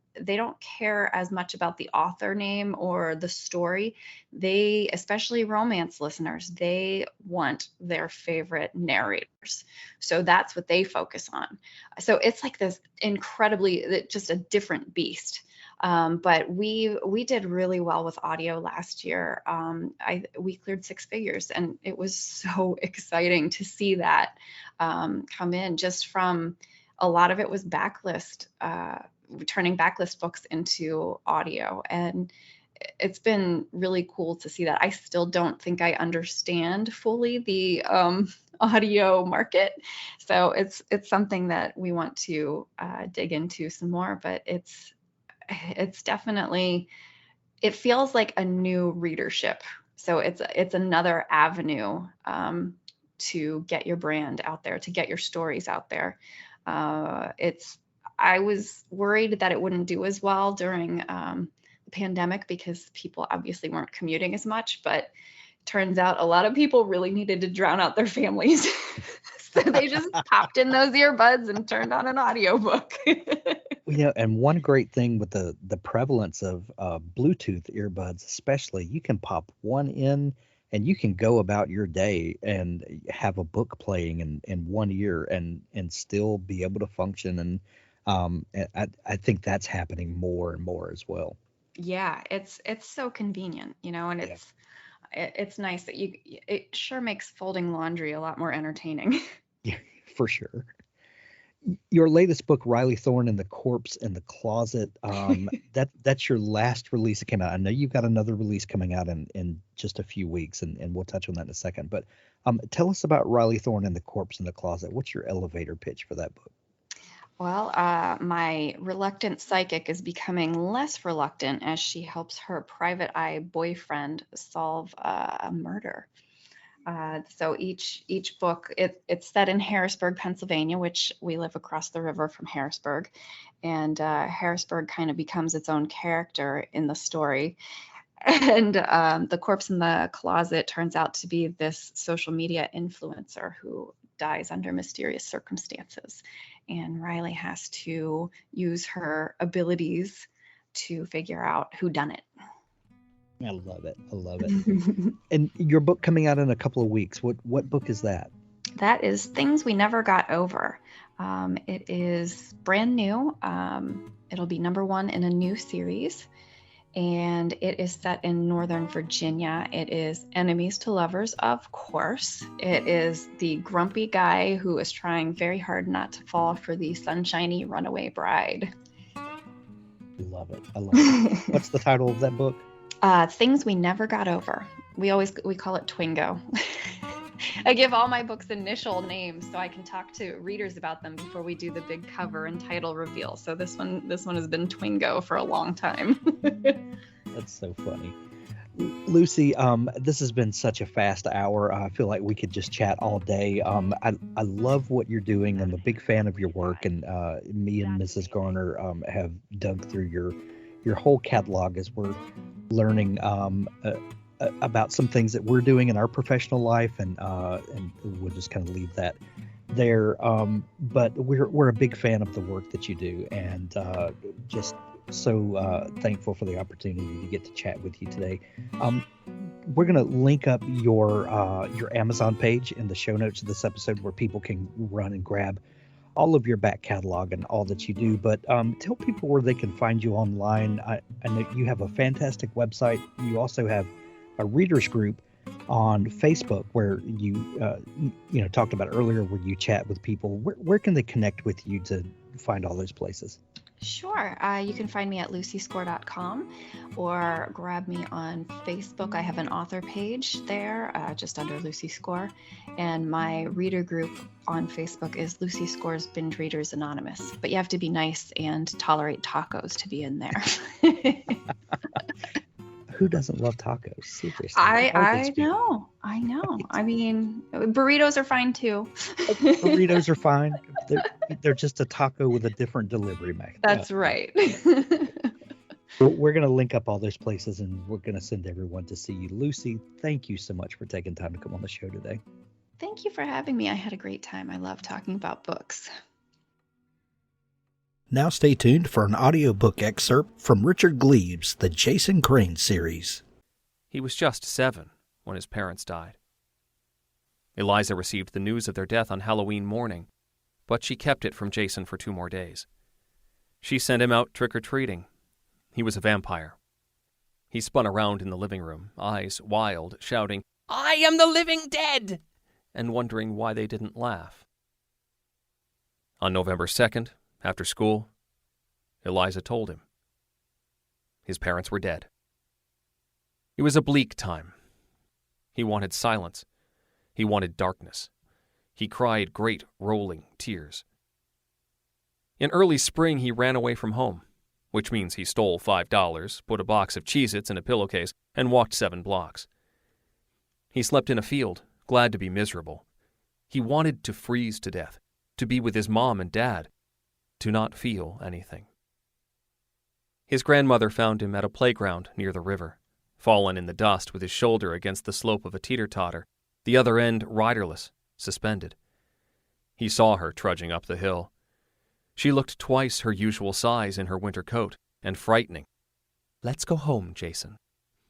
care as much about the author name or the story. Especially romance listeners, they want their favorite narrators. So that's what they focus on. So it's like this incredibly, just a different beast. But we did really well with audio last year. We cleared 6 figures, and it was so exciting to see that come in. Just from a lot of it was backlist, turning backlist books into audio, and it's been really cool to see that. I still don't think I understand fully the audio market, so it's something that we want to dig into some more. But it's definitely, it feels like a new readership. So it's another avenue to get your brand out there, to get your stories out there. I was worried that it wouldn't do as well during the pandemic because people obviously weren't commuting as much, but turns out a lot of people really needed to drown out their families. So they just popped in those earbuds and turned on an audiobook. And one great thing with the prevalence of Bluetooth earbuds, especially, you can pop one in and you can go about your day and have a book playing in one ear and still be able to function. And I think that's happening more and more as well. Yeah, it's so convenient, and it's nice that it sure makes folding laundry a lot more entertaining. Yeah, for sure. Your latest book, Riley Thorn and the Corpse in the Closet, that's your last release that came out. I know you've got another release coming out in just a few weeks, and we'll touch on that in a second. But tell us about Riley Thorn and the Corpse in the Closet. What's your elevator pitch for that book? Well, my reluctant psychic is becoming less reluctant as she helps her private eye boyfriend solve a murder. So each book, it's set in Harrisburg, Pennsylvania, which we live across the river from Harrisburg. And Harrisburg kind of becomes its own character in the story. And the corpse in the closet turns out to be this social media influencer who dies under mysterious circumstances. And Riley has to use her abilities to figure out who done it. I love it. And your book coming out in a couple of weeks. What book is that? That is Things We Never Got Over. It is brand new. It'll be number 1 in a new series. And it is set in Northern Virginia. It is enemies to lovers, of course. It is the grumpy guy who is trying very hard not to fall for the sunshiny runaway bride. Love it. I love it. What's the title of that book? Things We Never Got Over. We call it Twingo. I give all my books initial names so I can talk to readers about them before we do the big cover and title reveal. So this one has been Twingo for a long time. That's so funny. Lucy, this has been such a fast hour. I feel like we could just chat all day. I love what you're doing. I'm a big fan of your work, and me and Mrs. Garner have dug through your whole catalog as we're learning about some things that we're doing in our professional life, and we'll just kind of leave that there. But we're a big fan of the work that you do, and just so thankful for the opportunity to get to chat with you today. We're going to link up your Amazon page in the show notes of this episode where people can run and grab all of your back catalog and all that you do. But tell people where they can find you online. I know you have a fantastic website. You also have a readers group on Facebook where you talked about earlier, where you chat with people. Where can they connect with you to find all those places? Sure. You can find me at lucyscore.com or grab me on Facebook. I have an author page there, just under Lucy Score. And my reader group on Facebook is Lucy Score's Binge Readers Anonymous. But you have to be nice and tolerate tacos to be in there. Who doesn't love tacos? Seriously. I know. I mean, burritos are fine too. Burritos are fine. They're just a taco with a different delivery method. That's right. We're going to link up all those places, and we're going to send everyone to see you. Lucy, thank you so much for taking time to come on the show today. Thank you for having me. I had a great time. I love talking about books. Now stay tuned for an audiobook excerpt from Richard Gleaves' The Jason Crane series. He was just 7 when his parents died. Eliza received the news of their death on Halloween morning, but she kept it from Jason for 2 more days. She sent him out trick-or-treating. He was a vampire. He spun around in the living room, eyes wild, shouting, "I am the living dead!" and wondering why they didn't laugh. On November 2nd, after school, Eliza told him. His parents were dead. It was a bleak time. He wanted silence. He wanted darkness. He cried great rolling tears. In early spring, he ran away from home, which means he stole $5, put a box of Cheez-Its in a pillowcase, and walked 7 blocks. He slept in a field, glad to be miserable. He wanted to freeze to death, to be with his mom and dad, to not feel anything. His grandmother found him at a playground near the river, fallen in the dust with his shoulder against the slope of a teeter-totter, the other end riderless, suspended. He saw her trudging up the hill. She looked twice her usual size in her winter coat, and frightening. "Let's go home, Jason."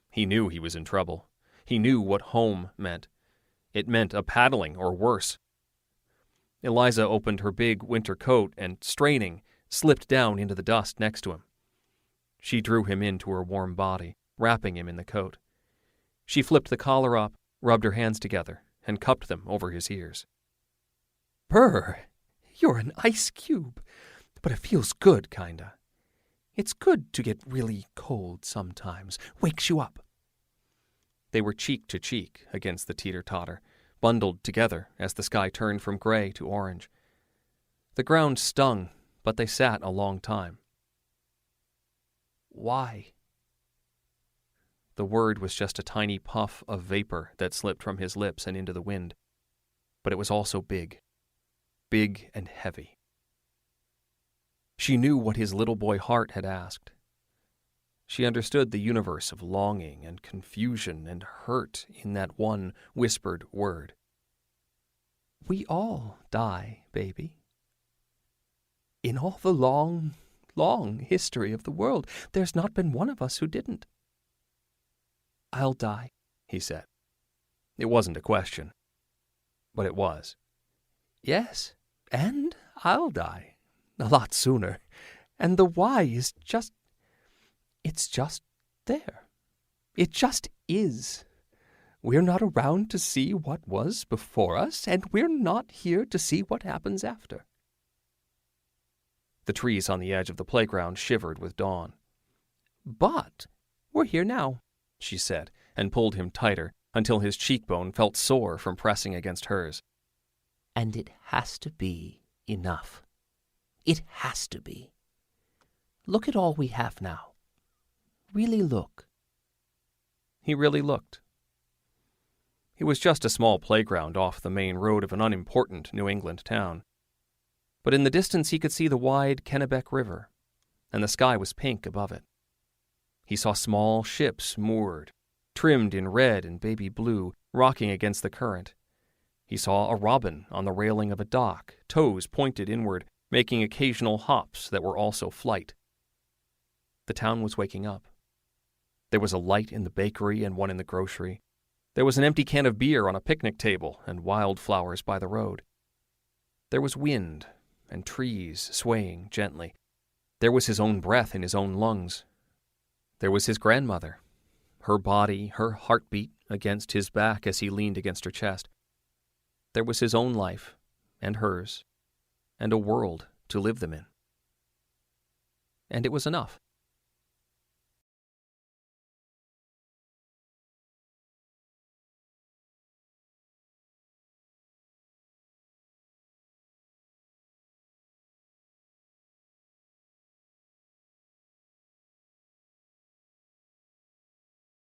He knew he was in trouble. He knew what home meant. It meant a paddling or worse. Eliza opened her big winter coat and, straining, slipped down into the dust next to him. She drew him into her warm body, wrapping him in the coat. She flipped the collar up, rubbed her hands together, and cupped them over his ears. "Brr, you're an ice cube, but it feels good, kinda. It's good to get really cold sometimes. Wakes you up." They were cheek to cheek against the teeter-totter, bundled together as the sky turned from gray to orange. The ground stung, but they sat a long time. "Why?" The word was just a tiny puff of vapor that slipped from his lips and into the wind, but it was also big and heavy. She knew what his little boy heart had asked. She understood the universe of longing and confusion and hurt in that one whispered word. "We all die, baby. In all the long, long history of the world, there's not been one of us who didn't." "I'll die," he said. It wasn't a question, but it was. "Yes, and I'll die. A lot sooner. And the why is just... it's just there. It just is. We're not around to see what was before us, and we're not here to see what happens after." The trees on the edge of the playground shivered with dawn. "But we're here now," she said, and pulled him tighter until his cheekbone felt sore from pressing against hers. "And it has to be enough. It has to be. Look at all we have now. Really look." He really looked. It was just a small playground off the main road of an unimportant New England town. But in the distance he could see the wide Kennebec River, and the sky was pink above it. He saw small ships moored, trimmed in red and baby blue, rocking against the current. He saw a robin on the railing of a dock, toes pointed inward, making occasional hops that were also flight. The town was waking up. There was a light in the bakery and one in the grocery. There was an empty can of beer on a picnic table and wildflowers by the road. There was wind and trees swaying gently. There was his own breath in his own lungs. There was his grandmother, her body, her heartbeat against his back as he leaned against her chest. There was his own life and hers, and a world to live them in. And it was enough.